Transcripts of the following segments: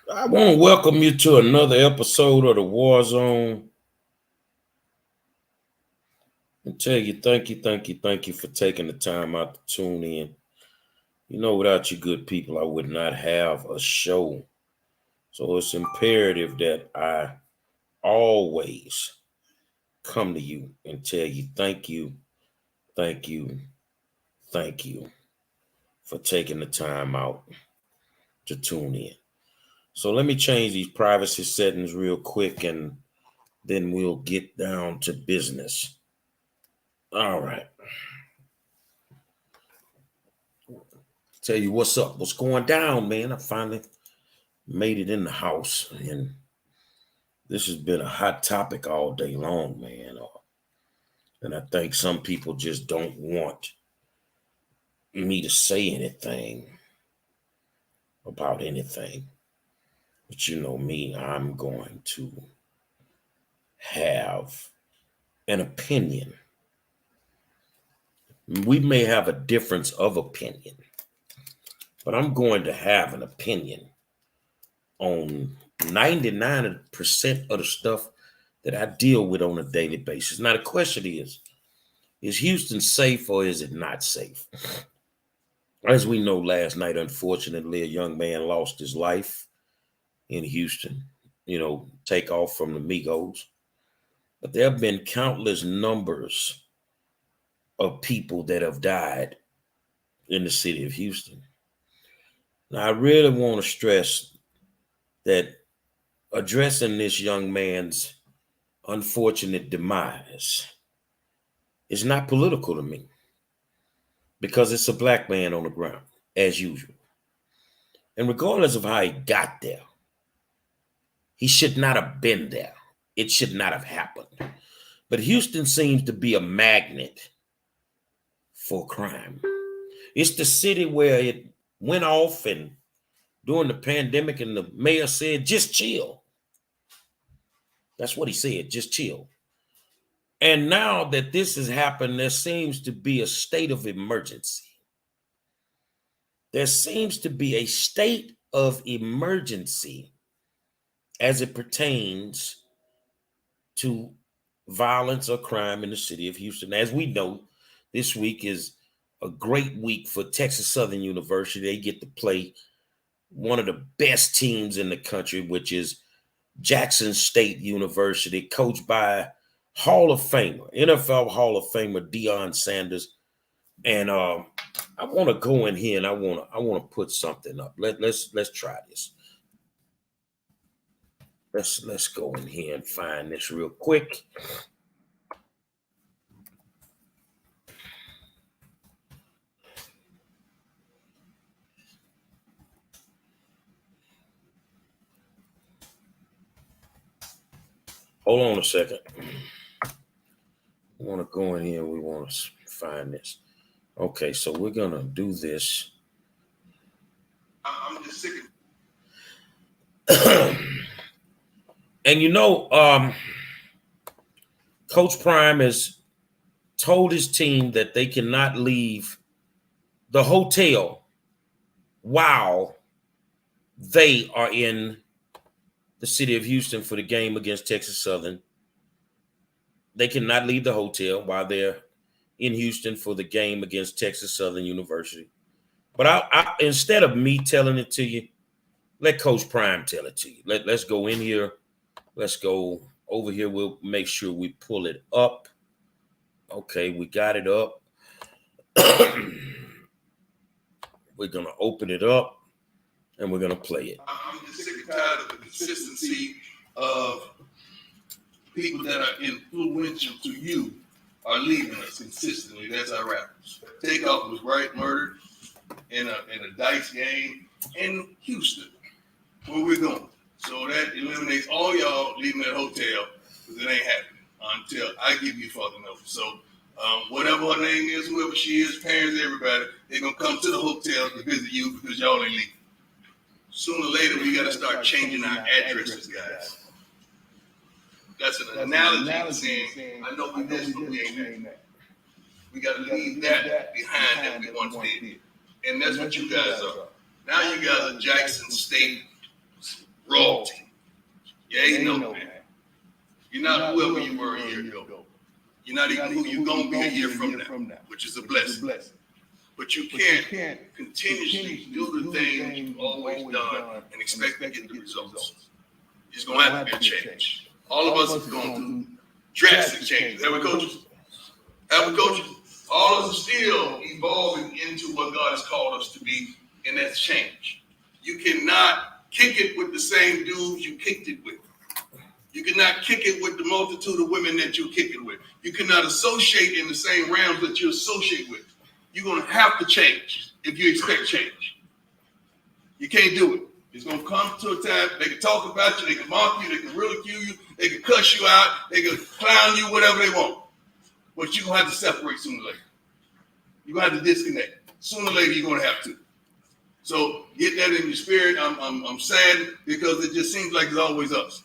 I want to welcome you to another episode of the War Zone and tell you thank you for taking the time out to tune in. You know, without you good people, I would not have a show. So it's imperative that I always come to you and tell you thank you, thank you for taking the time out to tune in. So let me change these privacy settings real quick and then we'll get down to business. All right. Tell you what's up, what's going down, man. I finally made it in the house, and this has been a hot topic all day long, man. And I think some people just don't want me to say anything about anything. But you know me, I'm going to have an opinion. We may have a difference of opinion, but I'm going to have an opinion on 99% of the stuff that I deal with on a daily basis. Now, the question is Houston safe or is it not safe? As we know, last night, unfortunately, a young man lost his life in Houston, take off from the Migos. But there have been countless numbers of people that have died in the city of Houston. Now, I really want to stress that addressing this young man's unfortunate demise is not political to me because it's a black man on the ground, as usual. And regardless of how he got there, he should not have been there. It should not have happened. But Houston seems to be a magnet for crime. It's the city where it went off and during the pandemic and the mayor said, just chill. That's what he said, just chill. And now that this has happened, there seems to be a state of emergency. There seems to be a state of emergency as it pertains to violence or crime in the city of Houston. As we know, this week is a great week for Texas Southern University. They get to play one of the best teams in the country, which is Jackson State University, coached by Hall of Famer, NFL Hall of Famer Deion Sanders. And I want to go in here and I want to put something up. Let's try this. Let's go in here and find this real quick. Hold on a second. We want to go in here. We want to find this. Okay, so we're gonna do this. I'm just sick of and Coach Prime has told his team that they cannot leave the hotel while they are in the city of Houston for the game against Texas Southern. They cannot leave the hotel while they're in Houston for the game against Texas Southern University. But I instead of me telling it to you, let Coach Prime tell it to you. Let's go in here. Let's go over here. We'll make sure we pull it up. Okay, we got it up. We're going to open it up and we're going to play it. I'm just sick and tired of the consistency of people that are influential to you are leaving us consistently. That's our rappers. Takeoff was murdered in a dice game in Houston, where we're going. So that eliminates all y'all leaving that hotel because it ain't happening until I give you further notice. So whatever her name is, whoever she is, parents, everybody, they're going to come to the hotel to visit you because y'all ain't leaving. Sooner or later, we got to start changing our addresses, guys. That's an analogy saying, I know we this, but we ain't that. We got to leave that behind that we once did. And that's what you guys are. Now you guys are Jackson State royalty. You ain't no man. You're not whoever you were a year ago. You're not even who you're going to be a year from now, which is a blessing. But you can't continuously do the things you've always done and expect to get the results. It's going to have to be a change. All of us are going through drastic changes. Have we, coaches? Have we, coaches? All of us are still evolving into what God has called us to be, and that's change. You cannot kick it with the same dudes you kicked it with. You cannot kick it with the multitude of women that you kick it with. You cannot associate in the same realms that you associate with. You're going to have to change if you expect change. You can't do it. It's going to come to a time they can talk about you, they can mock you, they can ridicule you, they can cuss you out, they can clown you, whatever they want. But you're going to have to separate sooner or later. You're going to have to disconnect. Sooner or later, you're going to have to. So get that in your spirit. I'm sad because it just seems like it's always us.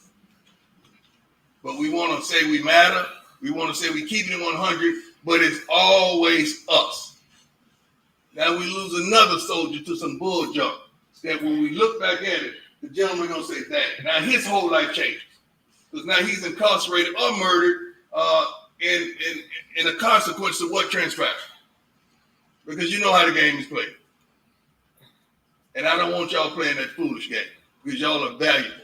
But we want to say we matter. We want to say we keep it 100, but it's always us. Now we lose another soldier to some bull junk. That when we look back at it, the gentleman going to say, dang. Now his whole life changes. Because now he's incarcerated or murdered in a consequence of what transpired. Because you know how the game is played. And I don't want y'all playing that foolish game. Because y'all are valuable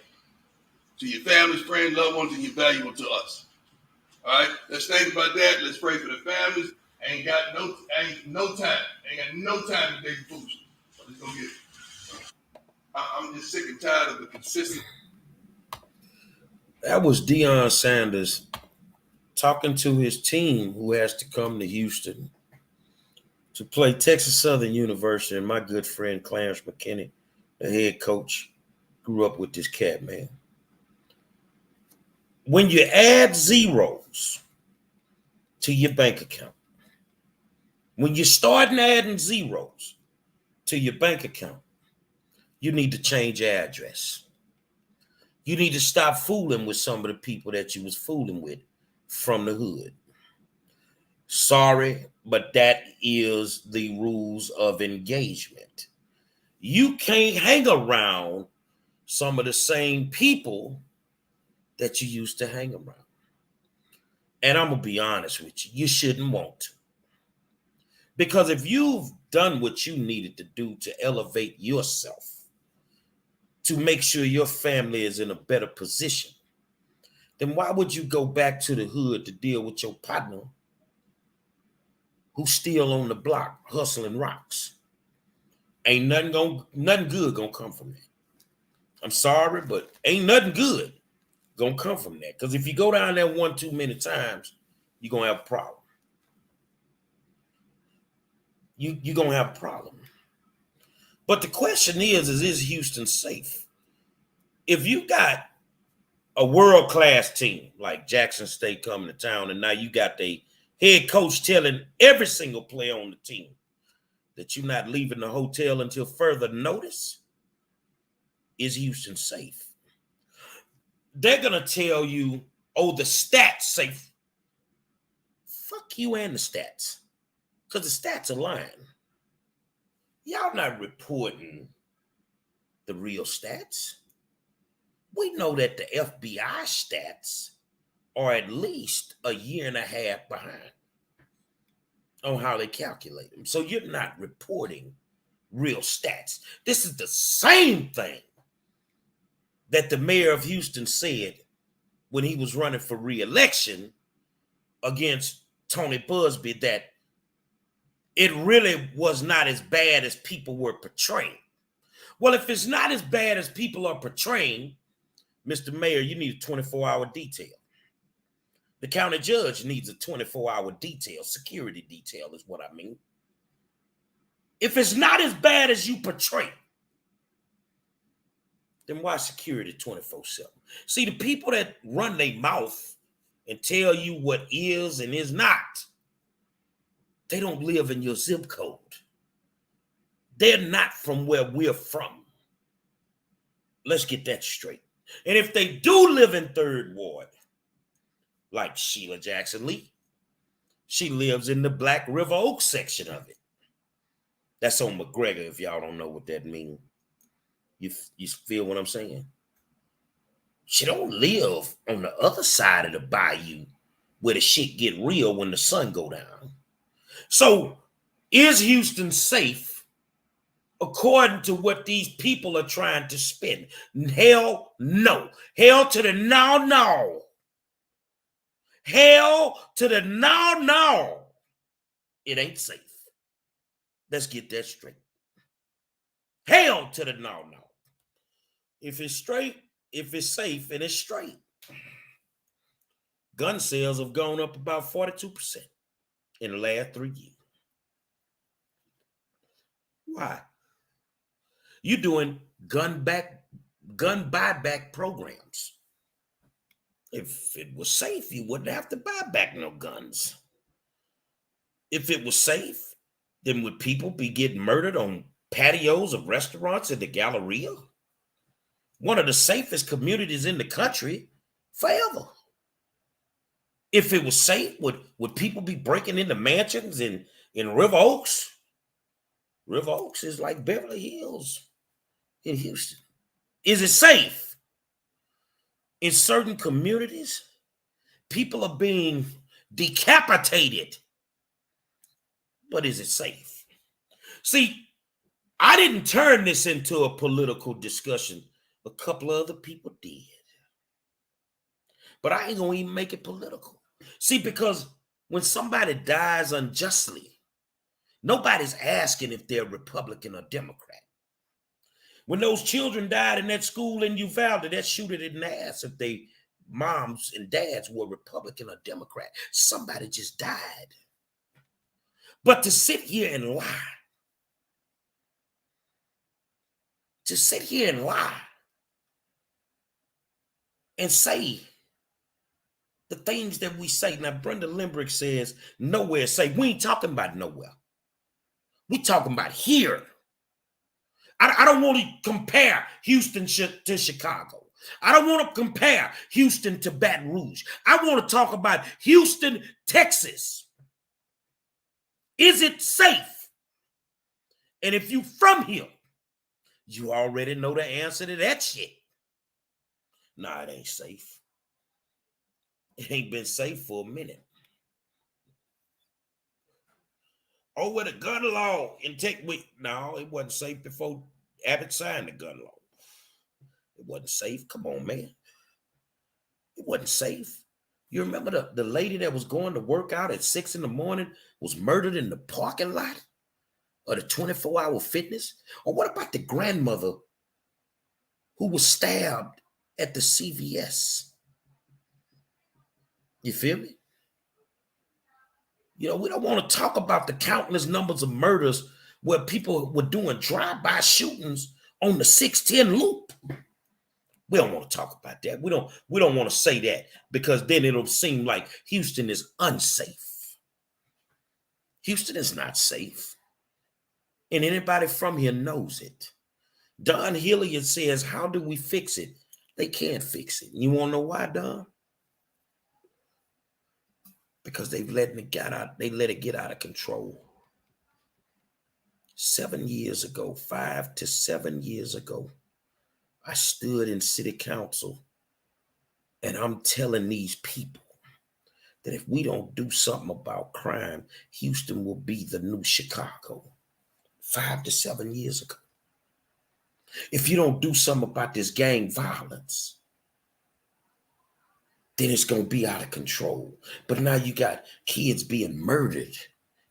to your families, friends, loved ones, and you're valuable to us. All right? Let's think about that. Let's pray for the families. Ain't no time. Ain't got no time to be foolish. Let's go get it. I'm just sick and tired of the consistent. That was Deion Sanders talking to his team who has to come to Houston to play Texas Southern University. And my good friend Clarence McKinney, the head coach, grew up with this cat, man. When you add zeros to your bank account, when you start adding zeros to your bank account, you need to change your address. You need to stop fooling with some of the people that you was fooling with from the hood. Sorry, but that is the rules of engagement. You can't hang around some of the same people that you used to hang around. And I'm going to be honest with you, you shouldn't want to. Because if you've done what you needed to do to elevate yourself, to make sure your family is in a better position, then why would you go back to the hood to deal with your partner who's still on the block hustling rocks? Ain't nothing good gonna come from that. I'm sorry, but ain't nothing good gonna come from that. Because if you go down there one too many times, you're gonna have a problem. You're gonna have a problem. But the question is Houston safe? If you got a world-class team like Jackson State coming to town, and now you got the head coach telling every single player on the team that you're not leaving the hotel until further notice, is Houston safe? They're going to tell you, oh, the stats say, fuck you and the stats, because the stats are lying. Y'all not reporting the real stats. We know that the FBI stats are at least a year and a half behind on how they calculate them. So you're not reporting real stats. This is the same thing that the mayor of Houston said when he was running for re-election against Tony Busby, that it really was not as bad as people were portraying. Well, if it's not as bad as people are portraying, Mr. Mayor, you need a 24-hour detail. The county judge needs a 24-hour detail. Security detail is what I mean. If it's not as bad as you portray, then why security 24/7? See, the people that run their mouth and tell you what is and is not, they don't live in your zip code. They're not from where we're from. Let's get that straight. And if they do live in Third Ward, like Sheila Jackson Lee, she lives in the Black River Oak section of it. That's on McGregor, if y'all don't know what that means. You feel what I'm saying? She don't live on the other side of the bayou where the shit get real when the sun go down. So is Houston safe according to what these people are trying to spin? Hell no. Hell to the no, no. Hell to the no, no. It ain't safe. Let's get that straight. Hell to the no, no. If it's straight, if it's safe and it's straight, gun sales have gone up about 42% in the last 3 years. Why? You're doing gun buyback programs. If it was safe, you wouldn't have to buy back no guns. If it was safe, then would people be getting murdered on patios of restaurants in the Galleria? One of the safest communities in the country forever. If it was safe, would people be breaking into mansions in River Oaks? River Oaks is like Beverly Hills in Houston. Is it safe? In certain communities, people are being decapitated. But is it safe? See, I didn't turn this into a political discussion. A couple of other people did. But I ain't gonna even make it political. See, because when somebody dies unjustly, nobody's asking if they're Republican or Democrat. When those children died in that school in Uvalde, that shooter didn't ask if they moms and dads were Republican or Democrat. Somebody just died. But to sit here and lie, and say the things that we say. Now, Brenda Limbrick says nowhere safe. We ain't talking about nowhere. We talking about here. I don't want to compare Houston to Chicago. I don't want to compare Houston to Baton Rouge. I want to talk about Houston, Texas. Is it safe? And if you from here, you already know the answer to that shit. Nah, it ain't safe. It ain't been safe for a minute. Oh, with a gun law in no, it wasn't safe before Abbott signed the gun law. It wasn't safe. Come on, man. It wasn't safe. You remember the lady that was going to work out at 6 a.m. was murdered in the parking lot of the 24-hour fitness? Or what about the grandmother who was stabbed at the CVS? You feel me? You know, we don't want to talk about the countless numbers of murders where people were doing drive-by shootings on the 610 loop. We don't want to talk about that. We don't want to say that, because then it'll seem like Houston is unsafe. Houston is not safe. And anybody from here knows it. Don Hilliard says, how do we fix it? They can't fix it. You want to know why, Don? Because they let it get out of control. 7 years ago, 5 to 7 years ago, I stood in city council and I'm telling these people that if we don't do something about crime, Houston will be the new Chicago. 5 to 7 years ago. If you don't do something about this gang violence, then it's going to be out of control. But now you got kids being murdered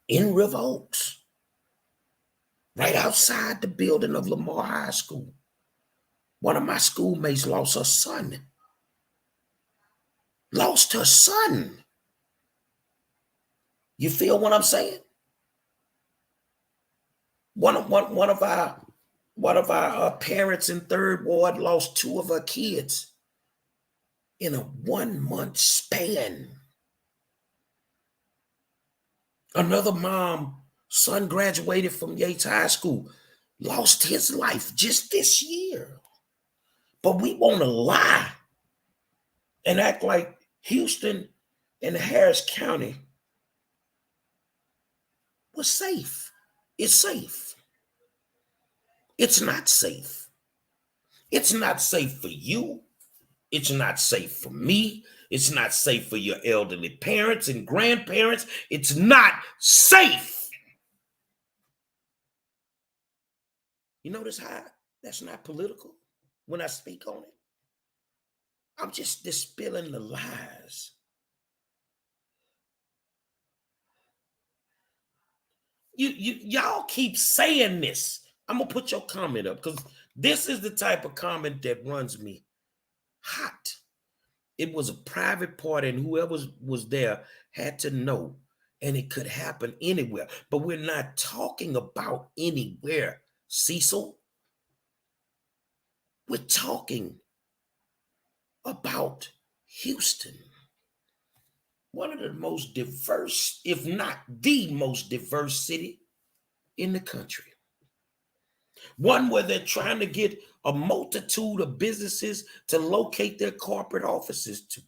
in River Oaks, right outside the building of Lamar High School. One of my schoolmates lost her son. Lost her son. You feel what I'm saying? One of our parents in Third Ward lost 2 of her kids in a 1-month span. Another mom, son graduated from Yates High School, lost his life just this year. But we want to lie and act like Houston and Harris County was safe. It's safe. It's not safe. It's not safe for you. It's not safe for me. It's not safe for your elderly parents and grandparents. It's not safe. You notice how that's not political when I speak on it? I'm just dispelling the lies. Y'all keep saying this. I'm gonna put your comment up because this is the type of comment that runs me hot. It was a private party, and whoever was there had to know, and it could happen anywhere. But we're not talking about anywhere, Cecil. We're talking about Houston, one of the most diverse, if not the most diverse city in the country. One where they're trying to get a multitude of businesses to locate their corporate offices to.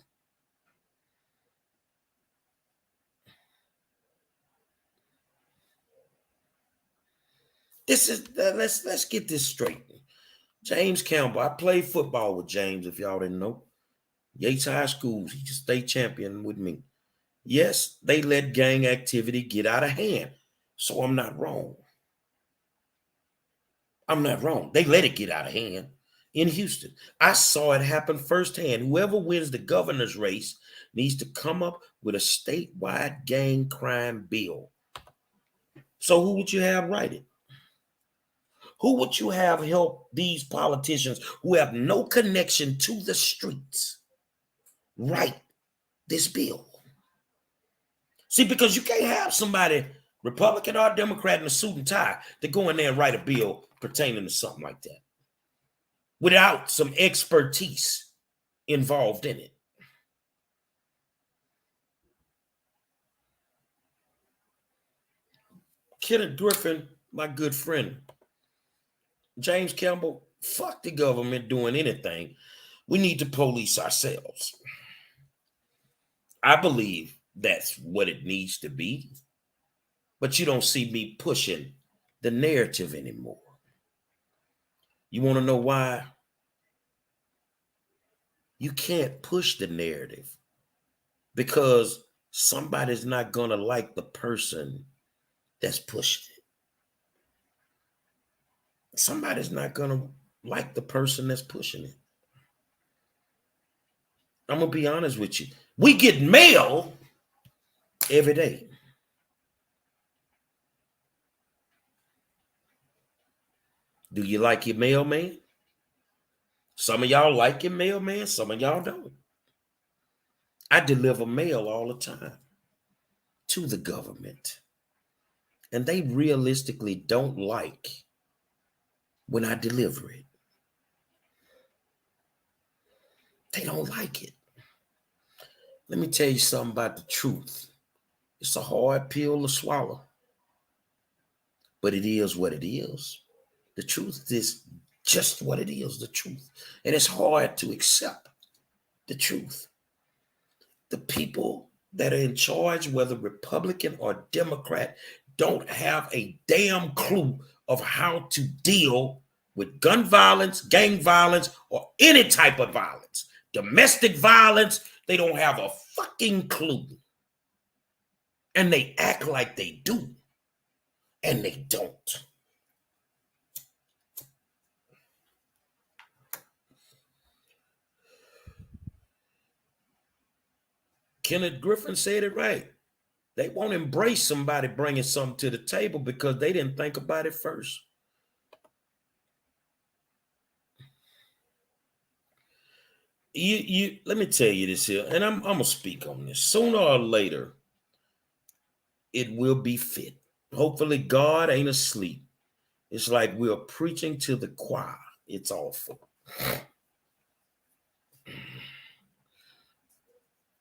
This is let's get this straight. James Campbell, I played football with James, if y'all didn't know. Yates High School, he's a state champion with me. Yes, they let gang activity get out of hand. So I'm not wrong. I'm not wrong. They let it get out of hand in Houston. I saw it happen firsthand. Whoever wins the governor's race needs to come up with a statewide gang crime bill. So who would you have write it? Who would you have help these politicians who have no connection to the streets write this bill? See, because you can't have somebody, Republican or Democrat, in a suit and tie, to go in there and write a bill pertaining to something like that without some expertise involved in it. Kenneth Griffin, my good friend, James Campbell, fuck the government doing anything. We need to police ourselves. I believe that's what it needs to be. But you don't see me pushing the narrative anymore. You want to know why? You can't push the narrative because somebody's not going to like the person that's pushing it. Somebody's not going to like the person that's pushing it. I'm going to be honest with you. We get mail every day. Do you like your mailman? Some of y'all like your mailman, some of y'all don't. I deliver mail all the time to the government. And they realistically don't like when I deliver it. They don't like it. Let me tell you something about the truth. It's a hard pill to swallow, but it is what it is. The truth is just what it is, the truth. And it's hard to accept the truth. The people that are in charge, whether Republican or Democrat, don't have a damn clue of how to deal with gun violence, gang violence, or any type of violence. Domestic violence, they don't have a fucking clue. And they act like they do. And they don't. Kenneth Griffin said it right. They won't embrace somebody bringing something to the table because they didn't think about it first. Let me tell you this here, and I'm gonna speak on this. Sooner or later, it will be fit. Hopefully, God ain't asleep. It's like we're preaching to the choir. It's awful.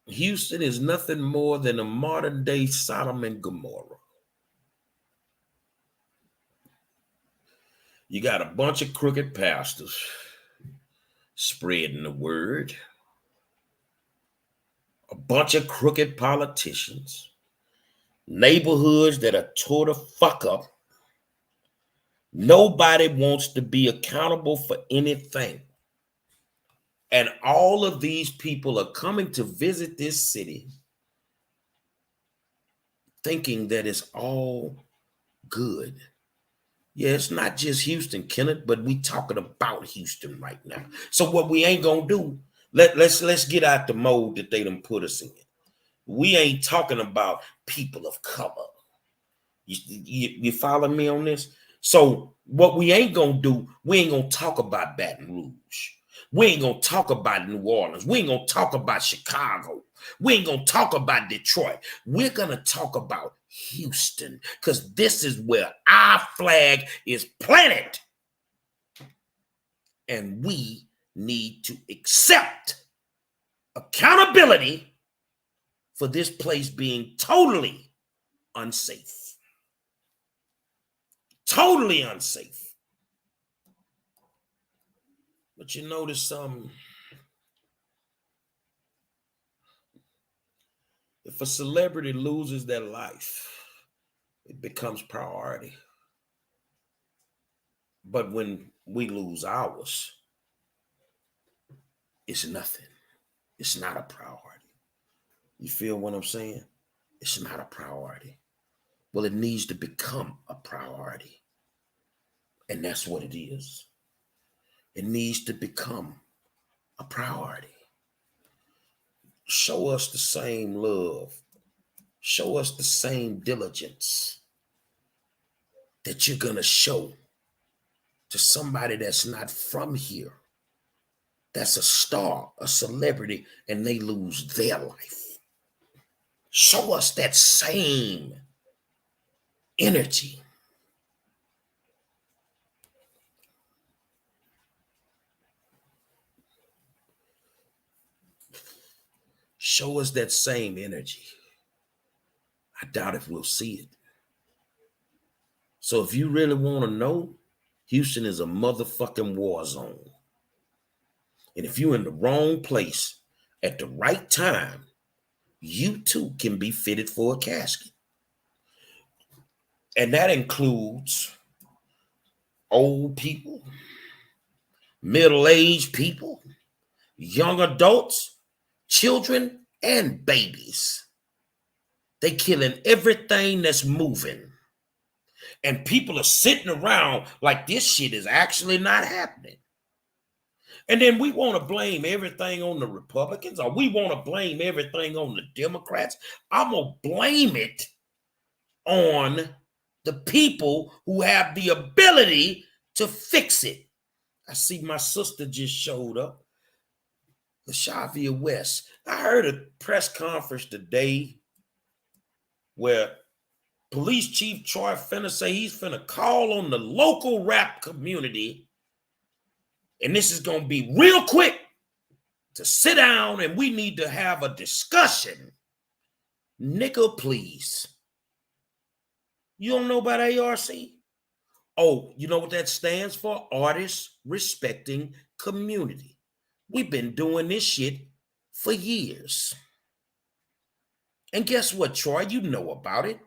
Houston is nothing more than a modern day Sodom and Gomorrah. You got a bunch of crooked pastors spreading the word, a bunch of crooked politicians, neighborhoods that are tore the fuck up. Nobody wants to be accountable for anything. And all of these people are coming to visit this city thinking that it's all good. Yeah, it's not just Houston, Kenneth, but we talking about Houston right now. So what we ain't gonna do, let's get out the mode that they done put us in. We ain't talking about people of color. You follow me on this? So what we ain't gonna do, we ain't gonna talk about Baton Rouge. We ain't gonna talk about New Orleans. We ain't gonna talk about Chicago. We ain't gonna talk about Detroit. We're gonna talk about Houston, because this is where our flag is planted. And we need to accept accountability for this place being totally unsafe. Totally unsafe. But you notice if a celebrity loses their life, it becomes priority. But when we lose ours, it's nothing. It's not a priority. You feel what I'm saying? It's not a priority. Well, it needs to become a priority. And that's what it is. It needs to become a priority. Show us the same love. Show us the same diligence that you're going to show to somebody that's not from here, that's a star, a celebrity, and they lose their life. Show us that same energy. Show us that same energy. I doubt if we'll see it. So if you really want to know, Houston is a motherfucking war zone. And if you're in the wrong place at the right time, you too can be fitted for a casket. And that includes old people, middle-aged people, young adults, children, and babies. They killing everything that's moving. And people are sitting around like this shit is actually not happening. And then we want to blame everything on the Republicans, or we want to blame everything on the Democrats. I'm going to blame it on the people who have the ability to fix it. I see my sister just showed up, LaShavia West. I heard a press conference today where Police Chief Troy finna say he's finna call on the local rap community, and this is gonna be real quick, to sit down and we need to have a discussion. Nigga, please. You don't know about ARC? Oh, you know what that stands for? Artists Respecting Community. We've been doing this shit for years. And guess what, Troy? You know about it.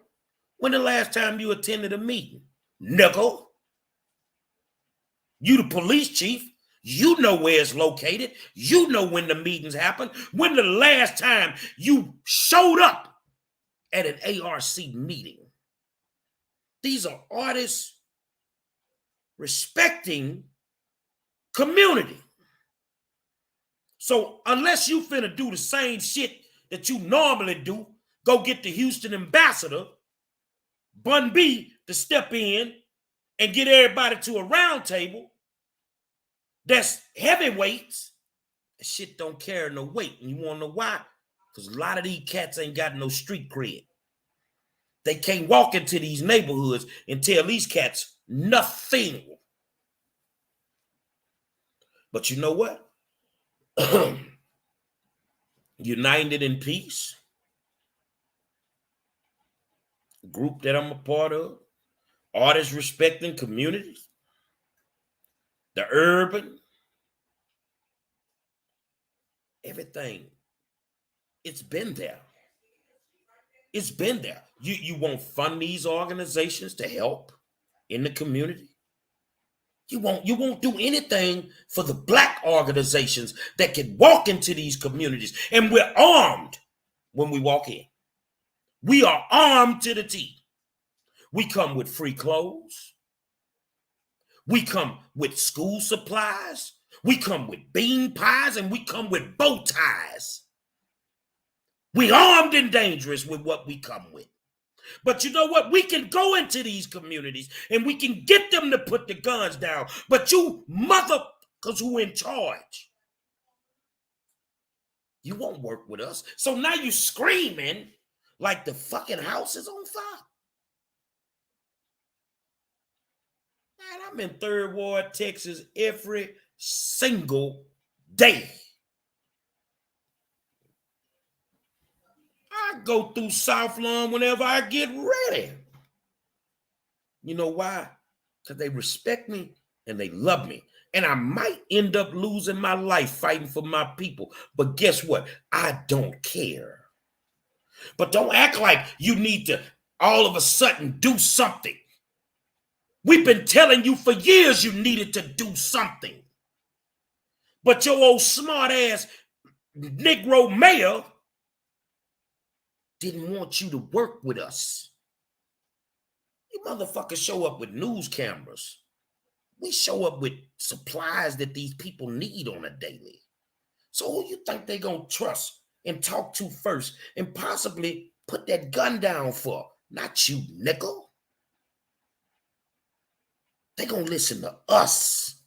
When the last time you attended a meeting? Nigga. You the police chief. You know where it's located. You know when the meetings happen. When the last time you showed up at an ARC meeting? These are artists respecting community. So unless you finna do the same shit that you normally do, go get the Houston ambassador, Bun B, to step in and get everybody to a round table that's heavyweights, that shit don't carry no weight. And you wanna know why? Because a lot of these cats ain't got no street cred. They can't walk into these neighborhoods and tell these cats nothing. But you know what? United in Peace, group that I'm a part of, Artists Respecting Communities, the Urban, everything. It's been there. It's been there. You won't fund these organizations to help in the community? You won't do anything for the black organizations that can walk into these communities. And we're armed when we walk in. We are armed to the teeth. We come with free clothes. We come with school supplies. We come with bean pies, and we come with bow ties. We armed and dangerous with what we come with. But you know what? We can go into these communities and we can get them to put the guns down. But you motherfuckers who in charge, you won't work with us. So now you screaming like the fucking house is on fire. Man, I'm in Third Ward, Texas every single day. I go through South Lawn whenever I get ready. You know why? Because they respect me and they love me. And I might end up losing my life fighting for my people. But guess what? I don't care. But don't act like you need to all of a sudden do something. We've been telling you for years you needed to do something. But your old smart ass Negro mayor didn't want you to work with us. You motherfuckers show up with news cameras. We show up with supplies that these people need on a daily. So who you think they gonna trust and talk to first and possibly put that gun down for? Not you, nickel. They gonna listen to us.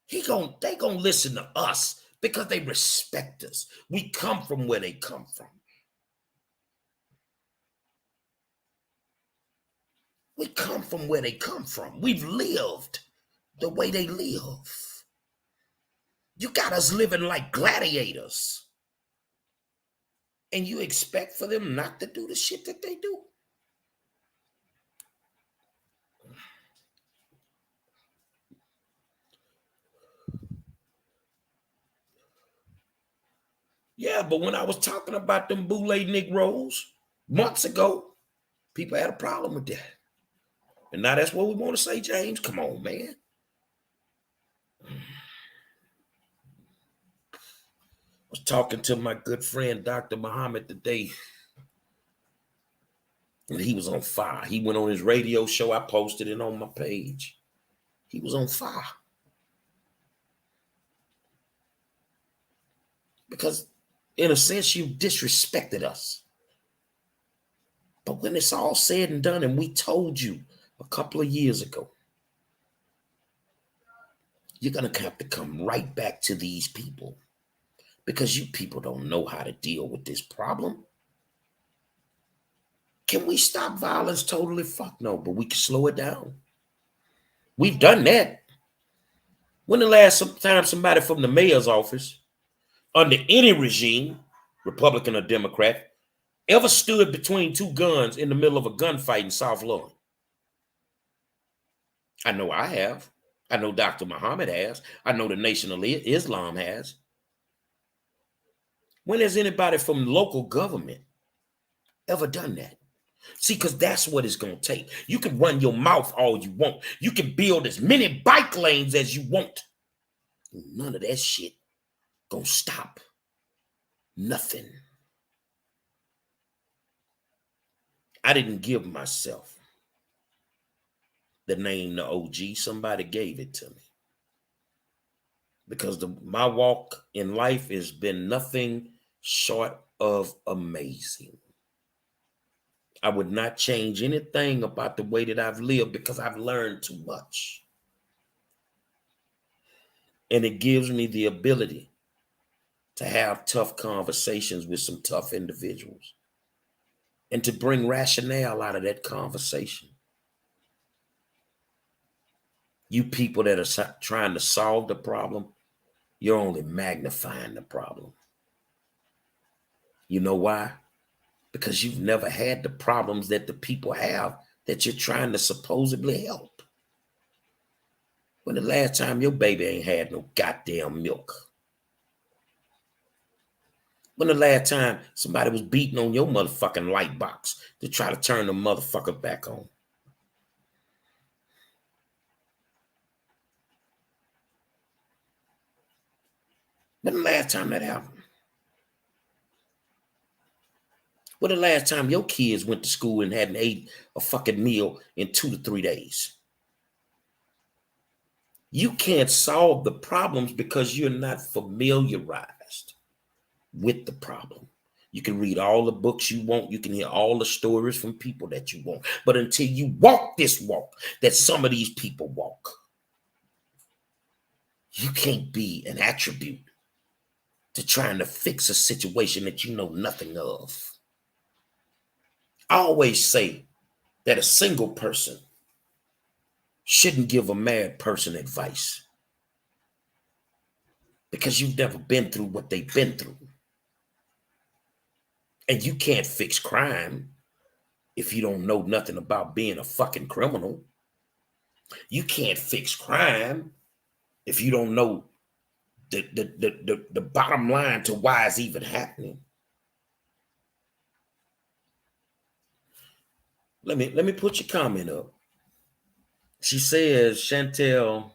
They gonna listen to us because they respect us. We come from where they come from. We come from where they come from. We've lived the way they live. You got us living like gladiators. And you expect for them not to do the shit that they do. Yeah, but when I was talking about them Boule Negroes months ago, people had a problem with that. And now that's what we want to say, James. Come on, man. I was talking to my good friend, Dr. Muhammad, today. And he was on fire. He went on his radio show. I posted it on my page. He was on fire. Because in a sense, you disrespected us. But when it's all said and done, and we told you a couple of years ago, you're going to have to come right back to these people because you people don't know how to deal with this problem. Can we stop violence totally? Fuck no, but we can slow it down. We've done that. When the last time somebody from the mayor's office, under any regime, Republican or Democrat, ever stood between two guns in the middle of a gunfight in South Lawn? I know I have. I know Dr. Muhammad has. I know the Nation of Islam has. When has anybody from local government ever done that? See, because that's what it's going to take. You can run your mouth all you want. You can build as many bike lanes as you want. None of that shit going to stop. Nothing. I didn't give myself the name, the OG. Somebody gave it to me. Because my walk in life has been nothing short of amazing. I would not change anything about the way that I've lived because I've learned too much. And it gives me the ability to have tough conversations with some tough individuals and to bring rationale out of that conversation. You people that are trying to solve the problem, you're only magnifying the problem. You know why? Because you've never had the problems that the people have that you're trying to supposedly help. When the last time your baby ain't had no goddamn milk? When the last time somebody was beating on your motherfucking light box to try to turn the motherfucker back on? When the last time that happened? When the last time your kids went to school and hadn't ate a fucking meal in 2 to 3 days? You can't solve the problems because you're not familiarized with the problem. You can read all the books you want. You can hear all the stories from people that you want. But until you walk this walk that some of these people walk, you can't be an attribute to trying to fix a situation that you know nothing of. I always say that a single person shouldn't give a married person advice because you've never been through what they've been through. And you can't fix crime if you don't know nothing about being a fucking criminal. You can't fix crime if you don't know the bottom line to why it's even happening. Let me put your comment up. She says, Chantel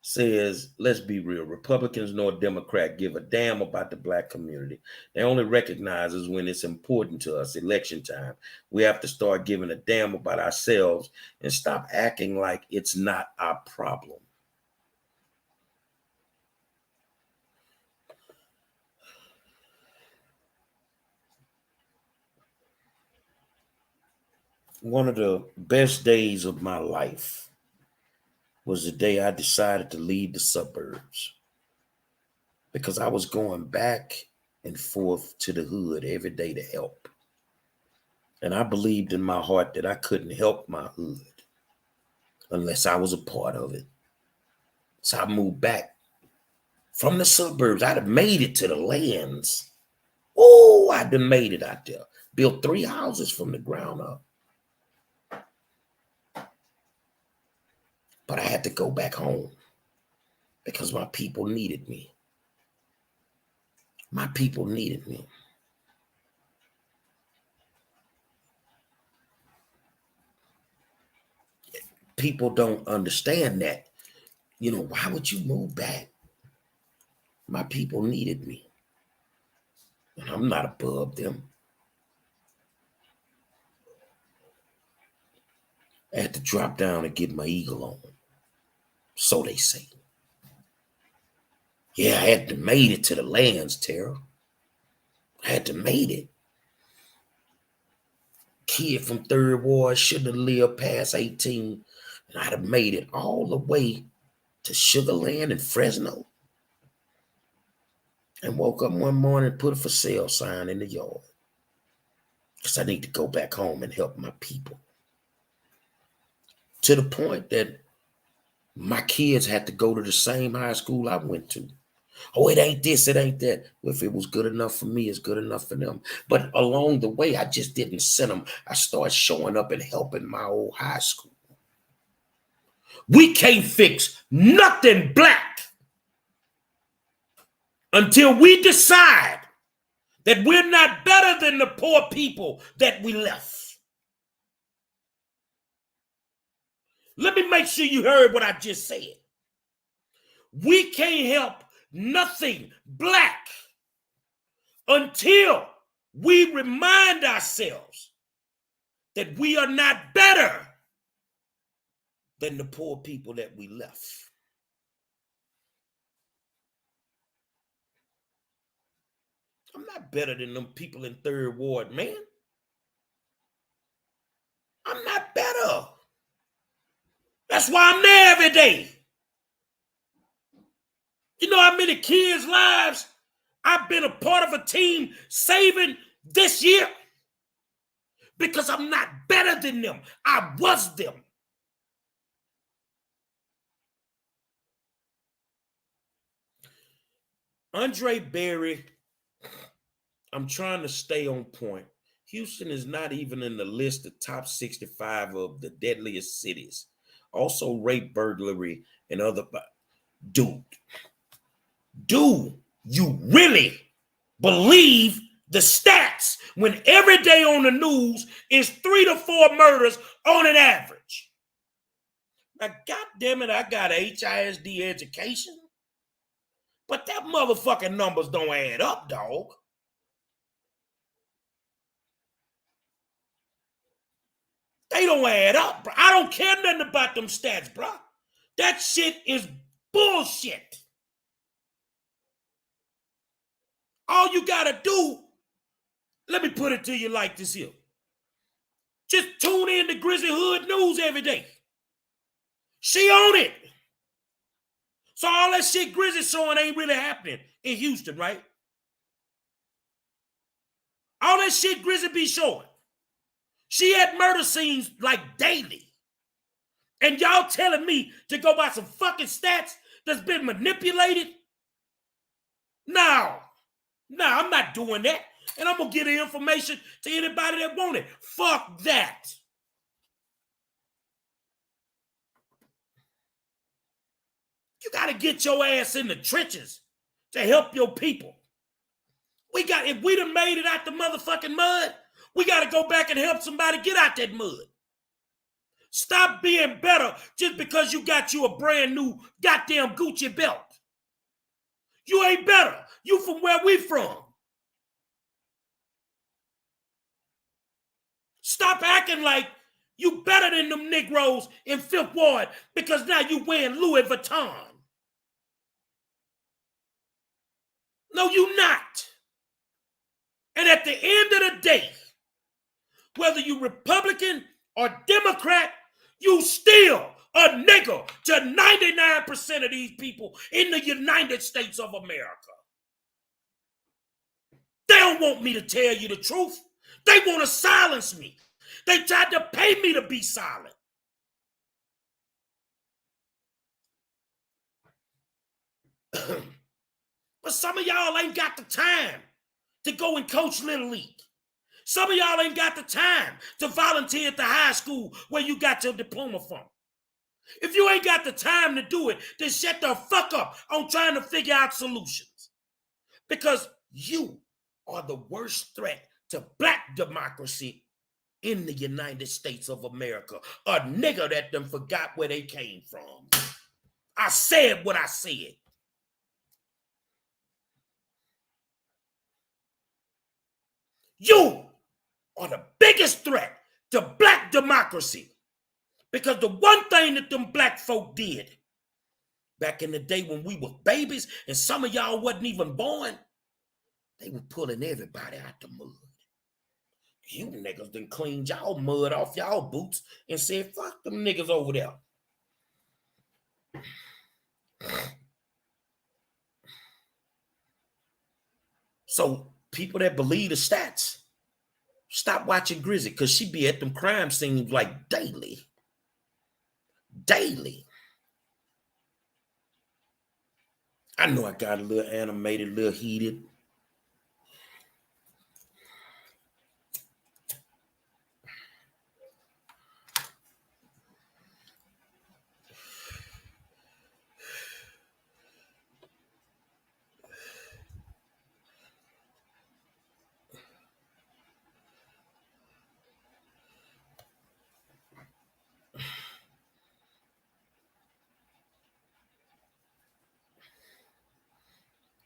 says, let's be real. Republicans nor Democrat give a damn about the black community. They only recognize us when it's important to us, election time. We have to start giving a damn about ourselves and stop acting like it's not our problem. One of the best days of my life was the day I decided to leave the suburbs, because I was going back and forth to the hood every day to help. And I believed in my heart that I couldn't help my hood unless I was a part of it. So I moved back from the suburbs. I'd have made it to the lands. Oh, I'd have made it out there. Built 3 houses from the ground up. But I had to go back home because my people needed me. My people needed me. People don't understand that. You know, why would you move back? My people needed me. And I'm not above them. I had to drop down and get my eagle on. So they say. Yeah, I had to made it to the lands, Tara. I had to made it. Kid from Third Ward shouldn't have lived past 18. And I'd have made it all the way to Sugar Land and Fresno. And woke up one morning and put a for sale sign in the yard. Because I need to go back home and help my people. To the point that my kids had to go to the same high school I went to. Oh, it ain't this, it ain't that. Well, if it was good enough for me, it's good enough for them. But along the way, I just didn't send them. I started showing up and helping my old high school. We can't fix nothing black until we decide that we're not better than the poor people that we left. Let me make sure you heard what I just said. We can't help nothing black until we remind ourselves that we are not better than the poor people that we left. I'm not better than them people in Third Ward, man. I'm not better. That's why I'm there every day. You know how many kids' lives I've been a part of a team saving this year? Because I'm not better than them. I was them. Andre Berry, I'm trying to stay on point. Houston is not even in the list of top 65 of the deadliest cities. Also rape, burglary, and other. Dude, you really believe the stats when every day on the news is 3 to 4 murders on an average? Now, God damn it, I got a HISD education, but that motherfucking numbers don't add up, dog. They don't add up, bro. I don't care nothing about them stats, bro. That shit is bullshit. All you gotta do, let me put it to you like this here. Just tune in to Grizzly Hood News every day. She on it. So all that shit Grizzly showing ain't really happening in Houston, right? All that shit Grizzly be showing. She had murder scenes like daily. And y'all telling me to go by some fucking stats that's been manipulated? No, I'm not doing that. And I'm going to give the information to anybody that want it. Fuck that. You got to get your ass in the trenches to help your people. If we done made it out the motherfucking mud, we got to go back and help somebody get out that mud. Stop being better just because you got you a brand new goddamn Gucci belt. You ain't better. You from where we from. Stop acting like you better than them Negroes in Fifth Ward because now you wearing Louis Vuitton. No, you not. And at the end of the day, whether you Republican or Democrat, you still a nigger to 99% of these people in the United States of America. They don't want me to tell you the truth. They want to silence me. They tried to pay me to be silent. But some of y'all ain't got the time to go and coach Little League. Some of y'all ain't got the time to volunteer at the high school where you got your diploma from. If you ain't got the time to do it, then shut the fuck up on trying to figure out solutions. Because you are the worst threat to black democracy in the United States of America. A nigger that done forgot where they came from. I said what I said. You are the biggest threat to black democracy. Because the one thing that them black folk did back in the day when we were babies and some of y'all wasn't even born, they were pulling everybody out the mud. You niggas done cleaned y'all mud off y'all boots and said, fuck them niggas over there. So people that believe the stats, stop watching Grizzly because she be at them crime scenes like daily. Daily. I know I got a little animated, a little heated.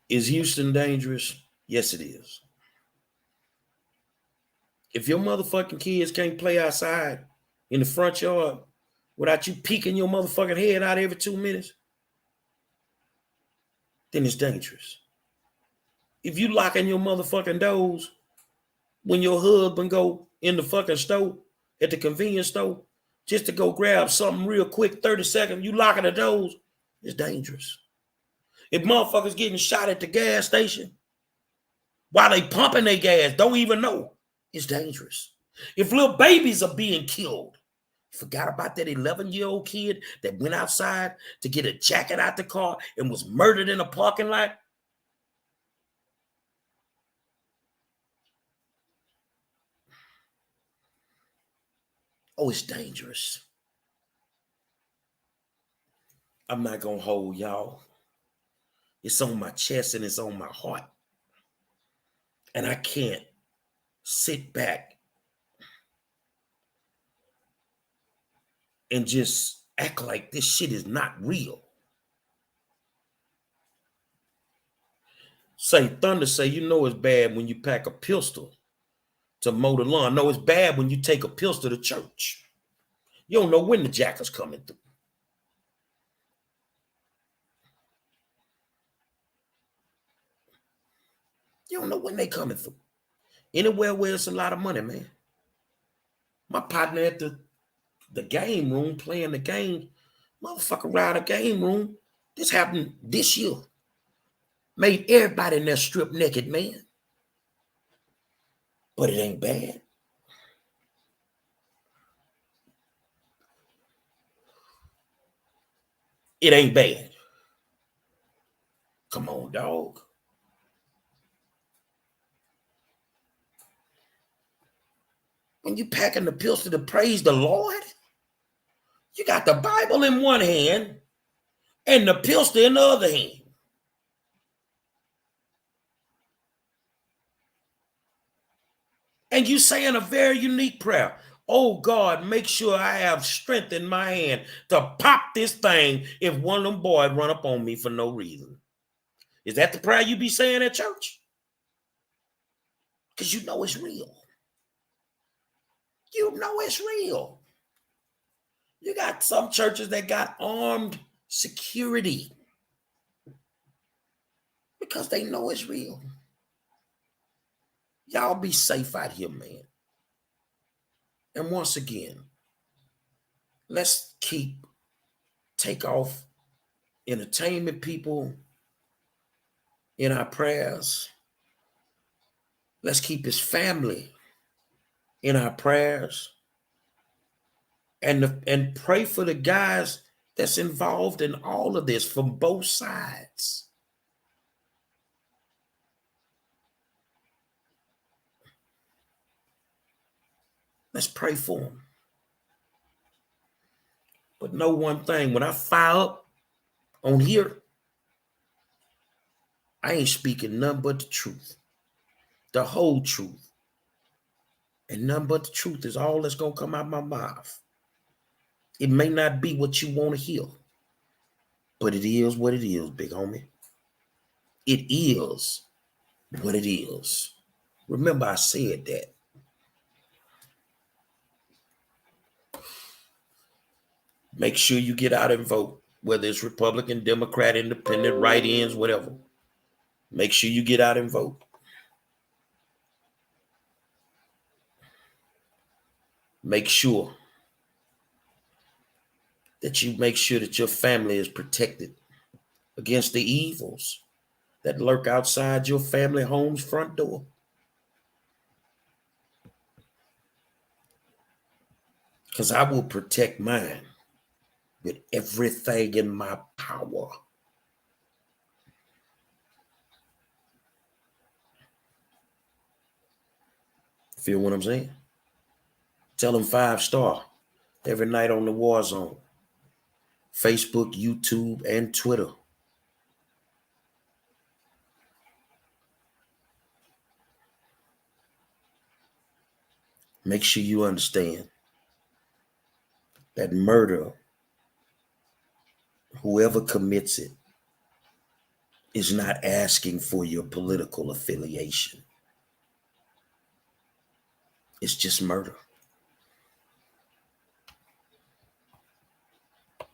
Is Houston dangerous? Yes, it is. If your motherfucking kids can't play outside in the front yard without you peeking your motherfucking head out every 2 minutes, then it's dangerous. If you locking your motherfucking doors when your husband go in the fucking store, at the convenience store, just to go grab something real quick, 30 seconds, you locking the doors, it's dangerous. If motherfuckers getting shot at the gas station while they pumping their gas, don't even know, it's dangerous. If little babies are being killed, forgot about that 11-year-old kid that went outside to get a jacket out the car and was murdered in a parking lot. Oh, it's dangerous. I'm not going to hold y'all. It's on my chest and it's on my heart. And I can't sit back and just act like this shit is not real. Say Thunder say, you know it's bad when you pack a pistol to mow the lawn. No, it's bad when you take a pistol to church. You don't know when the jackals coming through. You don't know when they coming through. Anywhere where it's a lot of money, man. My partner at the game room playing the game, motherfucker ride a game room. This happened this year. Made everybody in there strip naked, man. But it ain't bad. It ain't bad. Come on, dog. When you packing the pistol to praise the Lord, you got the Bible in one hand and the pistol in the other hand. And you saying a very unique prayer. Oh God, make sure I have strength in my hand to pop this thing if one of them boys run up on me for no reason. Is that the prayer you be saying at church? Because you know it's real. You know it's real. You got some churches that got armed security because they know it's real. Y'all be safe out here, man. And once again, let's take off entertainment people in our prayers. Let's keep his family in our prayers. And pray for the guys that's involved in all of this from both sides. Let's pray for them. But know one thing, when I fire up on here, I ain't speaking nothing but the truth. The whole truth. And nothing but the truth is all that's going to come out of my mouth. It may not be what you want to hear, but it is what it is, big homie. It is what it is. Remember, I said that. Make sure you get out and vote, whether it's Republican, Democrat, Independent, write-ins, whatever. Make sure you get out and vote. Make sure that your family is protected against the evils that lurk outside your family home's front door. Because I will protect mine with everything in my power. Feel what I'm saying? Tell them 5-star every night on the War Zone. Facebook, YouTube, and Twitter. Make sure you understand that murder, whoever commits it, is not asking for your political affiliation. It's just murder.